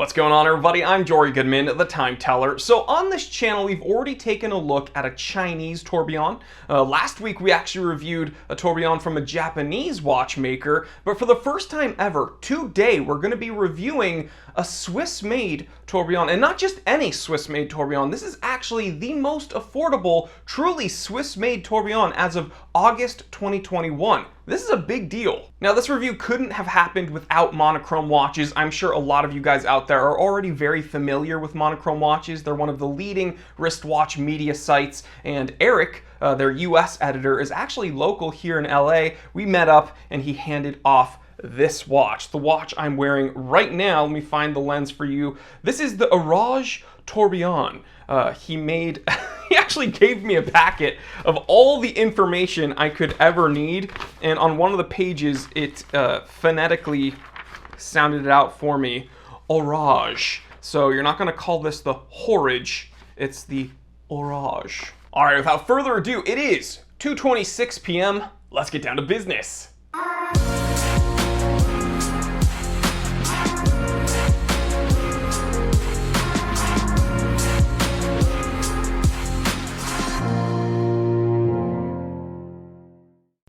What's going on, everybody? I'm Jory Goodman, the Time Teller. So on this channel, we've already taken a look at a Chinese tourbillon. Last week, we actually reviewed a tourbillon from a Japanese watchmaker, but for the first time ever, today, we're going to be reviewing a Swiss-made tourbillon, and not just any Swiss-made tourbillon. This is actually the most affordable, truly Swiss-made tourbillon as of August 2021. This is a big deal. Now, this review couldn't have happened without monochrome watches. I'm sure a lot of you guys out there are already very familiar with monochrome watches. They're one of the leading wristwatch media sites, and Eric, their US editor, is actually local here in LA. We met up and he handed off this watch, the watch I'm wearing right now. Let me find the lens for you. This is the Horage tourbillon. He actually gave me a packet of all the information I could ever need, and on one of the pages it phonetically sounded it out for me, Horage. So you're not going to call this the Horage, it's the Horage. All right, without further ado, it is 2:26 p.m. Let's get down to business.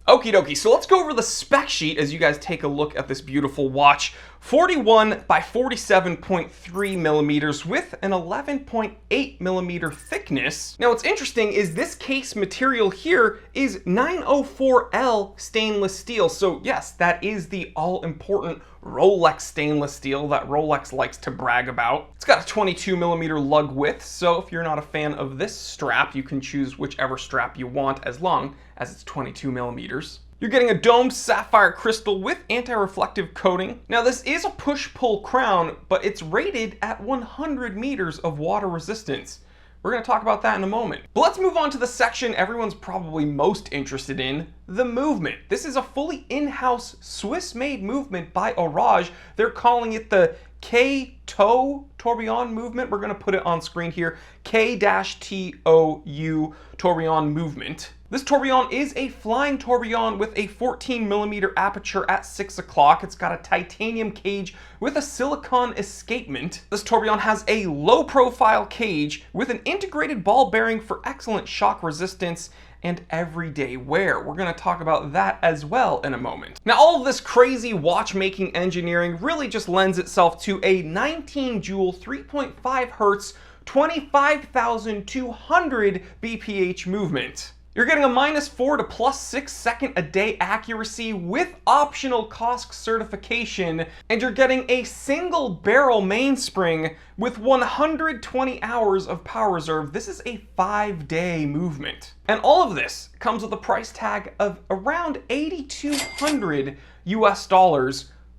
Okie dokie, so let's go over the spec sheet as you guys take a look at this beautiful watch. 41 by 47.3 millimeters with an 11.8 millimeter thickness. Now what's interesting is this case material here is 904L stainless steel. So yes, that is the all-important Rolex stainless steel that Rolex likes to brag about. It's got a 22 millimeter lug width, so if you're not a fan of this strap, you can choose whichever strap you want as long as it's 22 millimeters. You're getting a domed sapphire crystal with anti-reflective coating. Now this is a push-pull crown, but it's rated at 100 meters of water resistance. We're going to talk about that in a moment. But let's move on to the section everyone's probably most interested in, the movement. This is a fully in-house Swiss-made movement by Horage. They're calling it the K-TOU tourbillon movement. We're going to put it on screen here. K-TOU tourbillon movement. This tourbillon is a flying tourbillon with a 14 millimeter aperture at 6 o'clock. It's got a titanium cage with a silicone escapement. This tourbillon has a low profile cage with an integrated ball bearing for excellent shock resistance and everyday wear. We're going to talk about that as well in a moment. Now, all of this crazy watchmaking engineering really just lends itself to a 19 joule, 3.5 hertz, 25,200 BPH movement. You're getting a -4 to +6 second a day accuracy with optional COSC certification, and you're getting a single barrel mainspring with 120 hours of power reserve. This is a 5-day movement. And all of this comes with a price tag of around $8,200 US,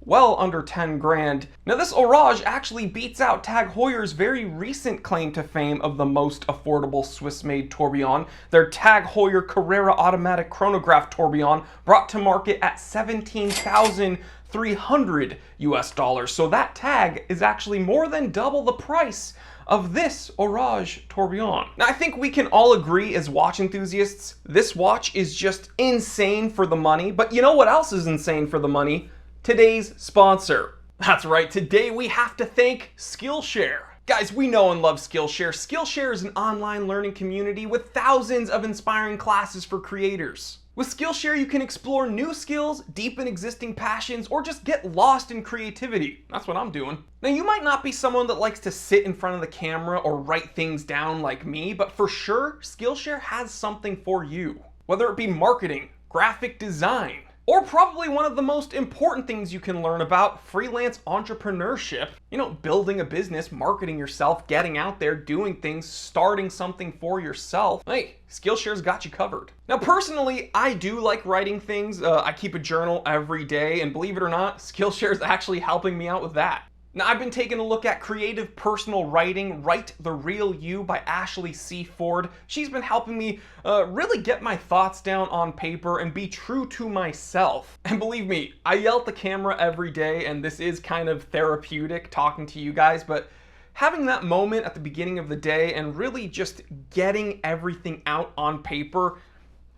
well under 10 grand. Now this Horage actually beats out Tag Heuer's very recent claim to fame of the most affordable Swiss-made tourbillon, their Tag Heuer Carrera automatic chronograph tourbillon, brought to market at $17,300 US. So that tag is actually more than double the price of this Horage tourbillon. Now I think we can all agree as watch enthusiasts, this watch is just insane for the money, but you know what else is insane for the money? Today's sponsor. That's right, today we have to thank Skillshare. Guys, we know and love Skillshare. Skillshare is an online learning community with thousands of inspiring classes for creators. With Skillshare, you can explore new skills, deepen existing passions, or just get lost in creativity. That's what I'm doing. Now, you might not be someone that likes to sit in front of the camera or write things down like me, but for sure, Skillshare has something for you. Whether it be marketing, graphic design, or probably one of the most important things you can learn about, freelance entrepreneurship. You know, building a business, marketing yourself, getting out there, doing things, starting something for yourself. Hey, Skillshare's got you covered. Now personally, I do like writing things. I keep a journal every day, and believe it or not, Skillshare's actually helping me out with that. Now, I've been taking a look at creative personal writing, Write the Real You by Ashley C. Ford. She's been helping me really get my thoughts down on paper and be true to myself. And believe me, I yell at the camera every day, and this is kind of therapeutic talking to you guys, but having that moment at the beginning of the day and really just getting everything out on paper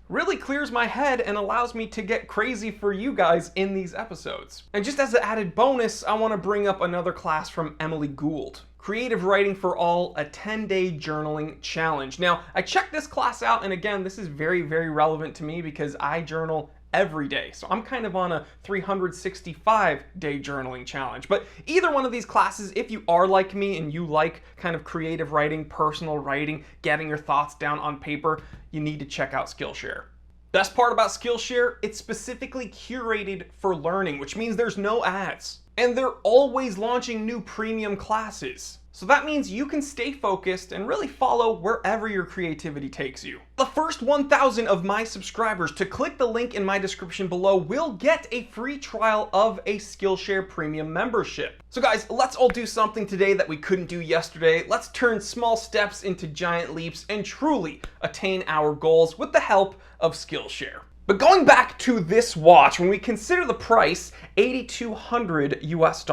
really clears my head and allows me to get crazy for you guys in these episodes. And just as an added bonus, I want to bring up another class from Emily Gould. Creative Writing for All, a 10-day journaling challenge. Now, I checked this class out, and again, this is very, very relevant to me because I journal every day. So I'm kind of on a 365-day journaling challenge. But either one of these classes, if you are like me and you like kind of creative writing, personal writing, getting your thoughts down on paper, you need to check out Skillshare. Best part about Skillshare, it's specifically curated for learning, which means there's no ads. And they're always launching new premium classes. So that means you can stay focused and really follow wherever your creativity takes you. The first 1,000 of my subscribers to click the link in my description below will get a free trial of a Skillshare premium membership. So guys, let's all do something today that we couldn't do yesterday. Let's turn small steps into giant leaps and truly attain our goals with the help of Skillshare. But going back to this watch, when we consider the price, $8,200 US,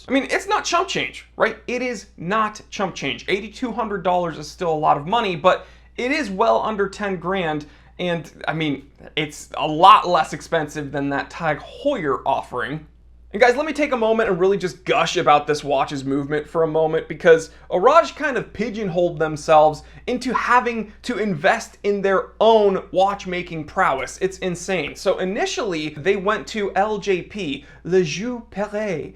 I mean, it's not chump change, right? It is not chump change. $8,200 is still a lot of money, but it is well under 10 grand. And I mean, it's a lot less expensive than that Tag Heuer offering. And guys, let me take a moment and really just gush about this watch's movement for a moment, because Horage kind of pigeonholed themselves into having to invest in their own watchmaking prowess. It's insane. So initially, they went to LJP, Le Jeu Perret,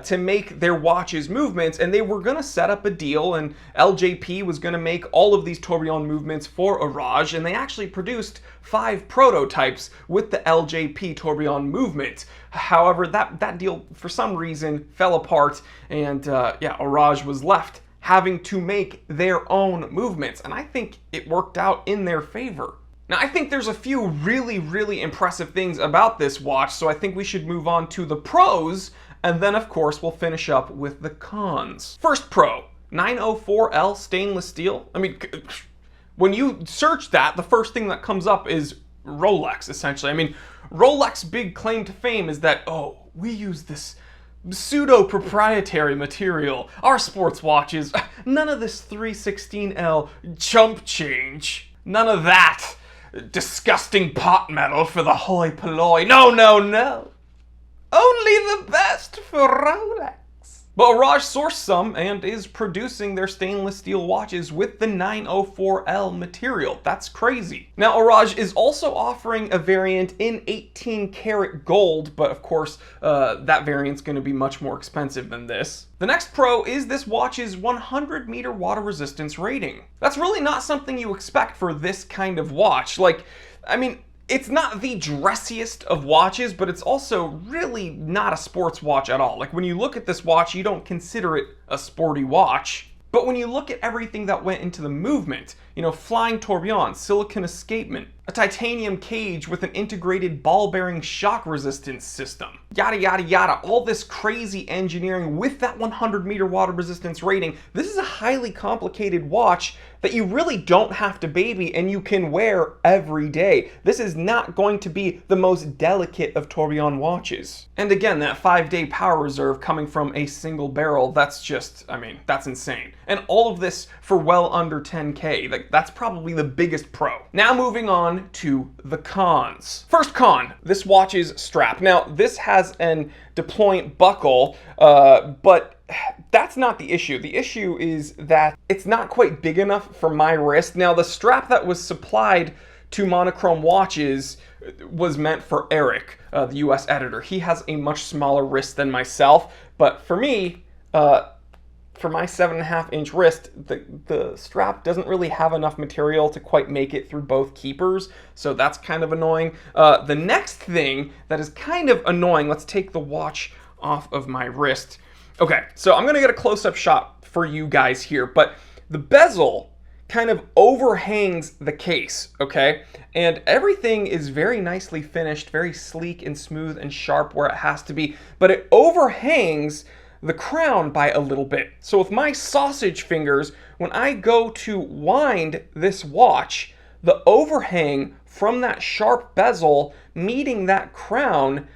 to make their watch's movements, and they were going to set up a deal, and LJP was going to make all of these tourbillon movements for Horage, and they actually produced 5 prototypes with the LJP tourbillon movement. However, that deal, for some reason, fell apart, and yeah, Horage was left having to make their own movements, and I think it worked out in their favor. Now, I think there's a few really, really impressive things about this watch, so I think we should move on to the pros, and then, of course, we'll finish up with the cons. First pro, 904L stainless steel. I mean, when you search that, the first thing that comes up is Rolex, essentially. I mean, Rolex's big claim to fame is that, oh, we use this pseudo-proprietary material. Our sports watches, none of this 316L chump change. None of that disgusting pot metal for the hoi polloi. No, no, no. Only the best for Rolex. But Horage sourced some and is producing their stainless steel watches with the 904L material. That's crazy. Now, Horage is also offering a variant in 18 karat gold, but of course, that variant's going to be much more expensive than this. The next pro is this watch's 100 meter water resistance rating. That's really not something you expect for this kind of watch. Like, I mean, it's not the dressiest of watches, but it's also really not a sports watch at all. Like, when you look at this watch, you don't consider it a sporty watch. But when you look at everything that went into the movement, you know, flying tourbillon, silicon escapement, a titanium cage with an integrated ball-bearing shock resistance system, yada, yada, yada, all this crazy engineering with that 100 meter water resistance rating, this is a highly complicated watch that you really don't have to baby and you can wear every day. This is not going to be the most delicate of tourbillon watches. And again, that 5-day power reserve coming from a single barrel, that's just, I mean, that's insane. And all of this for well under 10K. Like, that's probably the biggest pro. Now moving on to the cons. First con, this watch's strap. Now, this has an deployant buckle, but that's not the issue. The issue is that it's not quite big enough for my wrist. Now, the strap that was supplied to monochrome watches was meant for Eric, the US editor. He has a much smaller wrist than myself, but for me, for my 7.5-inch wrist, the strap doesn't really have enough material to quite make it through both keepers, so that's kind of annoying. The next thing that is kind of annoying, let's take the watch off of my wrist. Okay, so I'm gonna get a close-up shot for you guys here, but the bezel kind of overhangs the case, okay? And everything is very nicely finished, very sleek and smooth and sharp where it has to be, but it overhangs the crown by a little bit. So with my sausage fingers, when I go to wind this watch, the overhang from that sharp bezel meeting that crown,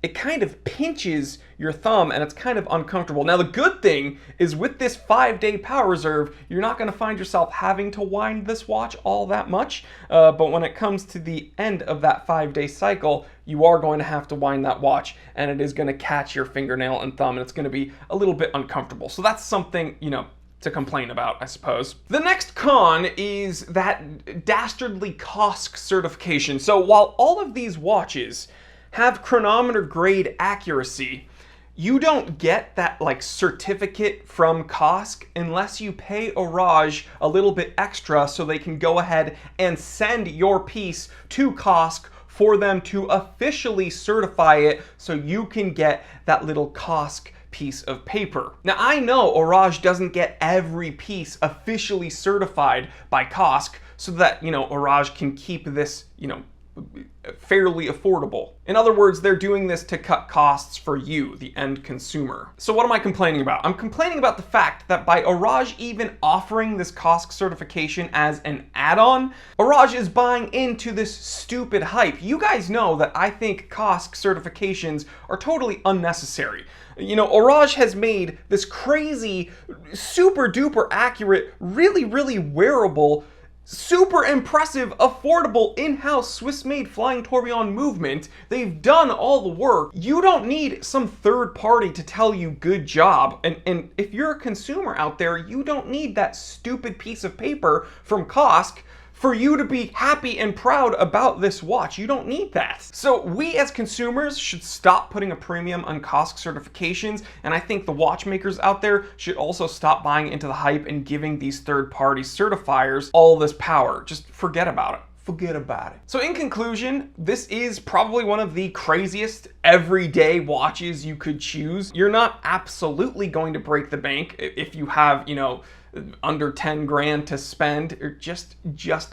it kind of pinches your thumb, and it's kind of uncomfortable. Now, the good thing is with this 5-day power reserve, you're not going to find yourself having to wind this watch all that much, but when it comes to the end of that 5-day cycle, you are going to have to wind that watch, and it is going to catch your fingernail and thumb, and it's going to be a little bit uncomfortable. So that's something, you know, to complain about, I suppose. The next con is that dastardly COSC certification. So while all of these watches have chronometer grade accuracy, you don't get that like certificate from COSC unless you pay Horage a little bit extra so they can go ahead and send your piece to COSC for them to officially certify it so you can get that little COSC piece of paper. Now, I know Horage doesn't get every piece officially certified by COSC so that, you know, Horage can keep this, you know, fairly affordable. In other words, they're doing this to cut costs for you, the end consumer. So what am I complaining about? I'm complaining about the fact that by Horage even offering this COSC certification as an add-on, Horage is buying into this stupid hype. You guys know that I think COSC certifications are totally unnecessary. You know, Horage has made this crazy, super duper accurate, really, really wearable, super impressive, affordable, in-house Swiss-made flying tourbillon movement. They've done all the work. You don't need some third party to tell you good job. And if you're a consumer out there, you don't need that stupid piece of paper from COSC for you to be happy and proud about this watch. You don't need that. So we as consumers should stop putting a premium on COSC certifications, and I think the watchmakers out there should also stop buying into the hype and giving these third-party certifiers all this power. Just forget about it. Forget about it. So in conclusion, this is probably one of the craziest everyday watches you could choose. You're not absolutely going to break the bank if you have, you know, under 10 grand to spend, or just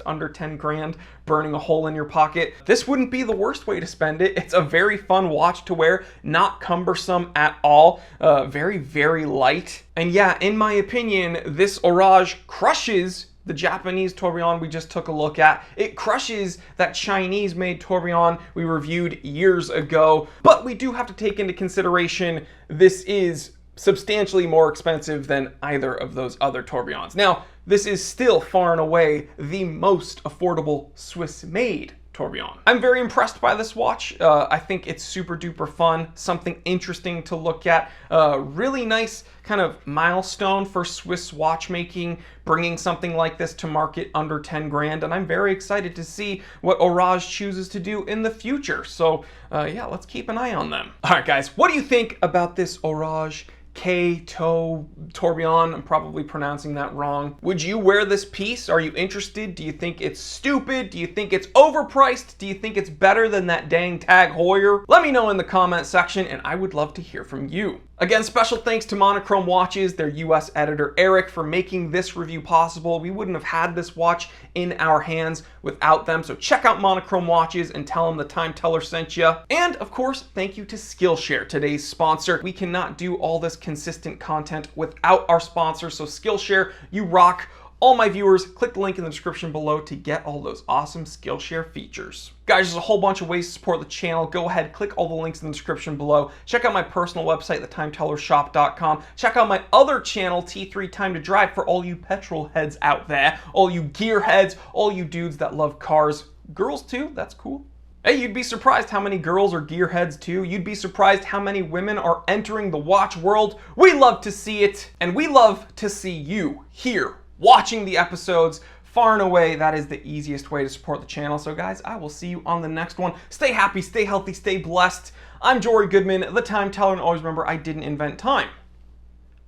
under 10 grand burning a hole in your pocket. This wouldn't be the worst way to spend it. It's a very fun watch to wear, not cumbersome at all, very, very light. And yeah, in my opinion, this Horage crushes the Japanese tourbillon we just took a look at. It crushes that Chinese-made tourbillon we reviewed years ago, but we do have to take into consideration this is substantially more expensive than either of those other tourbillons. Now, this is still far and away the most affordable Swiss-made tourbillon. I'm very impressed by this watch. I think it's super duper fun, something interesting to look at. Really nice kind of milestone for Swiss watchmaking, bringing something like this to market under 10 grand. And I'm very excited to see what Horage chooses to do in the future. So yeah, let's keep an eye on them. All right, guys, what do you think about this Horage K-Toe tourbillon? I'm probably pronouncing that wrong. Would you wear this piece? Are you interested? Do you think it's stupid? Do you think it's overpriced? Do you think it's better than that dang tag Heuer? Let me know in the comment section, and I would love to hear from you. Again, special thanks to Monochrome Watches, their US editor Eric, for making this review possible. We wouldn't have had this watch in our hands without them, so check out Monochrome Watches and tell them the Time Teller sent you. And of course, thank you to Skillshare, today's sponsor. We cannot do all this consistent content without our sponsor, so Skillshare, you rock. All my viewers, click the link in the description below to get all those awesome Skillshare features. Guys, there's a whole bunch of ways to support the channel. Go ahead, click all the links in the description below. Check out my personal website, thetimetellershop.com. Check out my other channel, T3 Time to Drive, for all you petrol heads out there, all you gear heads, all you dudes that love cars. Girls too, that's cool. Hey, you'd be surprised how many girls are gearheads too. You'd be surprised how many women are entering the watch world. We love to see it, and we love to see you here watching the episodes. Far and away, that is the easiest way to support the channel. So guys, I will see you on the next one. Stay happy, stay healthy, stay blessed. I'm Jory Goodman, the Time Teller, and always remember, I didn't invent time.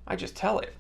I just tell it.